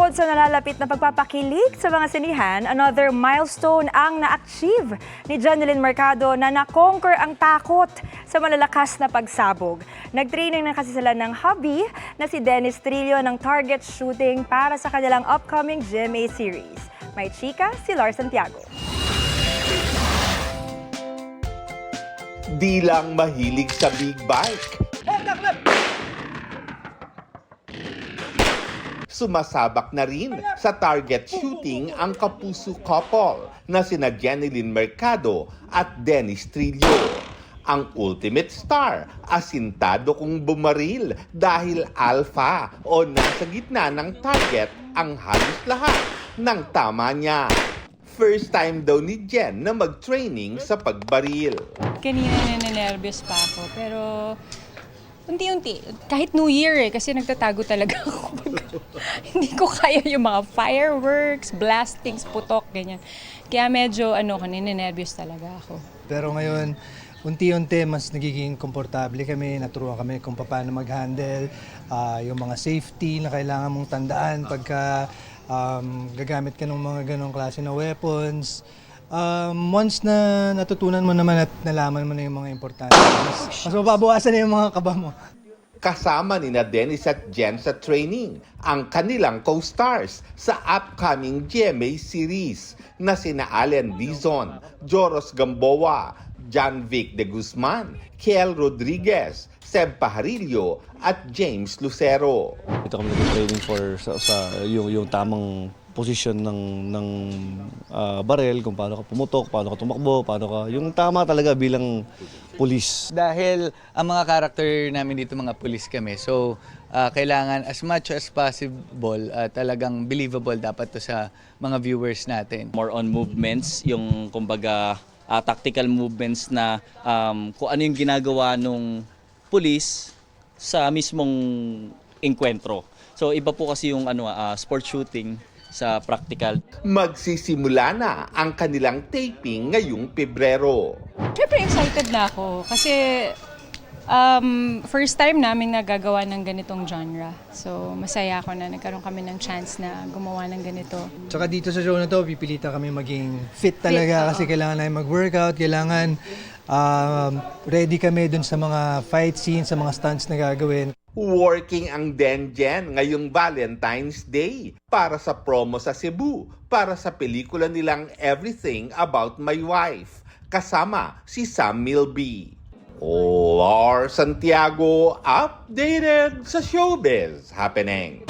Bukod sa nalalapit na pagpapakilig sa mga sinihan, another milestone ang na-achieve ni Jeneline Mercado na na-conquer ang takot sa malalakas na pagsabog. Nag-training na kasi sila ng hubby na si Dennis Trillo ng target shooting para sa kanilang upcoming GMA series. May chika si Lars Santiago. Di lang mahilig sa big bike. Sumasabak na rin sa target shooting ang kapuso couple na sina Jeneline Mercado at Dennis Trillo. Ang ultimate star, asintado kung bumaril dahil alpha o nasa gitna ng target ang halos lahat ng tama niya. First time daw ni Jen na mag-training sa pagbaril. Kanina nanenervyos pa ako, pero unti-unti. Kahit New Year kasi nagtatago talaga ako. Hindi ko kaya yung mga fireworks, blastings, putok, ganyan. Kaya medyo nanenervyos talaga ako. Pero ngayon, unti-unti mas nagiging komportable kami, naturuan kami kung paano mag-handle, yung mga safety na kailangan mong tandaan pagka gagamit ka ng mga ganong klase na weapons. Once na natutunan mo naman at nalaman mo na yung mga importante, mas mababawasan na yung mga kaba mo. Kasama ni na Dennis at Jen sa training ang kanilang co-stars sa upcoming GMA series na sina Allen Dizon, Joros Gamboa, John Vic de Guzman, Kiel Rodriguez, Seb Pajarillo at James Lucero. Ito kami nag-training for yung tamang posisyon ng barel, kung paano ka pumutok, paano ka tumakbo, paano ka yung tama talaga bilang pulis. Dahil ang mga character namin dito mga pulis kami, so kailangan as much as possible talagang believable dapat to sa mga viewers natin. More on movements, yung kumbaga tactical movements na kung ano yung ginagawa nung pulis sa mismong enkwentro. So iba po kasi yung sport shooting sa practical. Magsisimula na ang kanilang taping ngayong Pebrero. Siyempre excited na ako kasi first time namin nagagawa ng ganitong genre. So masaya ako na nagkaroon kami ng chance na gumawa ng ganito. Tsaka dito sa show na to, pipilita kami maging fit talaga kasi kailangan namin mag-workout, kailangan ready kami dun sa mga fight scenes, sa mga stunts na gagawin. Working ang Jen ngayong Valentine's Day para sa promo sa Cebu, para sa pelikula nilang Everything About My Wife, kasama si Sam Milby. Lars Santiago, updated sa showbiz happening.